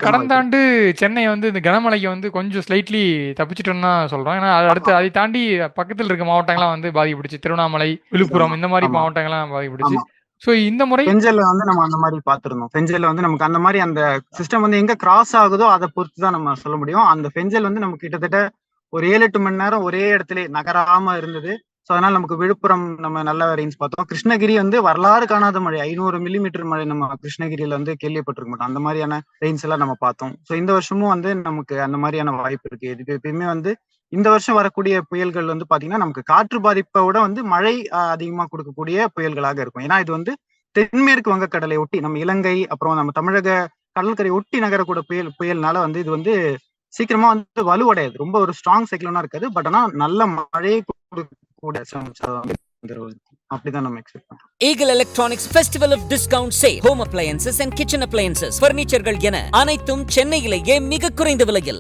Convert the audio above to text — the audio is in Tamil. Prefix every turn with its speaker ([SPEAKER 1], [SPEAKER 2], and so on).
[SPEAKER 1] கடந்த ஆண்டு சென்னை வந்து இந்த கனமழைக்கு வந்து கொஞ்சம் ஸ்லைட்லி தப்பிச்சிட்டோம்னு தான் சொல்றோம். ஏன்னா அடுத்து அதை தாண்டி பக்கத்தில் இருக்க மாவட்டங்கள்லாம் வந்து பாதிக்கப்பட்டுச்சு. திருவண்ணாமலை, விழுப்புரம் இந்த மாதிரி
[SPEAKER 2] ஆமா
[SPEAKER 1] மாவட்டங்கள்லாம் பாதிக்கப்பட்டுச்சு.
[SPEAKER 2] ஆமா
[SPEAKER 1] ஸோ இந்த முறை
[SPEAKER 2] பெஞ்சல்ல வந்து நம்ம அந்த மாதிரி பாத்துருந்தோம். பெஞ்சல்ல வந்து நமக்கு அந்த மாதிரி அந்த சிஸ்டம் வந்து எங்க கிராஸ் ஆகுதோ அதை பொறுத்து தான் நம்ம சொல்ல முடியும். அந்த பெஞ்சல் வந்து நமக்கு கிட்டத்தட்ட ஒரு 7-8 மணி நேரம் ஒரே இடத்துல நகராம இருந்தது. ஸோ அதனால நமக்கு விழுப்புரம் நம்ம நல்ல ரெயின்ஸ் பார்த்தோம். கிருஷ்ணகிரி வந்து வரலாறு காணாத மழை, 500 மில்லிமீட்டர் மழை நம்ம கிருஷ்ணகிரியில வந்து கேள்விப்பட்டிருக்க மாட்டோம். அந்த மாதிரியான ரெயின்ஸ் எல்லாம் நம்ம பார்த்தோம். ஸோ இந்த வருஷமும் வந்து நமக்கு அந்த மாதிரியான வாய்ப்பு இருக்கு. இதுக்கு எப்பயுமே வந்து இந்த வருஷம் வரக்கூடிய புயல்கள் வந்து பாத்தீங்கன்னா நமக்கு காற்று பாதிப்பை விட வந்து மழை அதிகமா கொடுக்கக்கூடிய புயல்களாக இருக்கும். ஏன்னா இது வந்து தென்மேற்கு வங்கக்கடலை ஒட்டி நம்ம இலங்கை அப்புறம் நம்ம தமிழக கடற்கரை ஒட்டி நகரக்கூட புயல்னால வந்து இது வந்து சீக்கிரமா வந்து வலுவடையாது. ரொம்ப ஒரு ஸ்ட்ராங் சைக்ளோனா இருக்காது. பட் ஆனா நல்ல மழையை கொடுக்கக்கூடிய அப்படிதான் நம்ம எக்ஸ்பெக்ட் பண்றோம்.
[SPEAKER 3] Eagle Electronics Festival of Discount Sale. Home appliances and kitchen appliances, furnitureகள் என அனைத்தும் சென்னையிலேயே மிக குறைந்த விலையில்.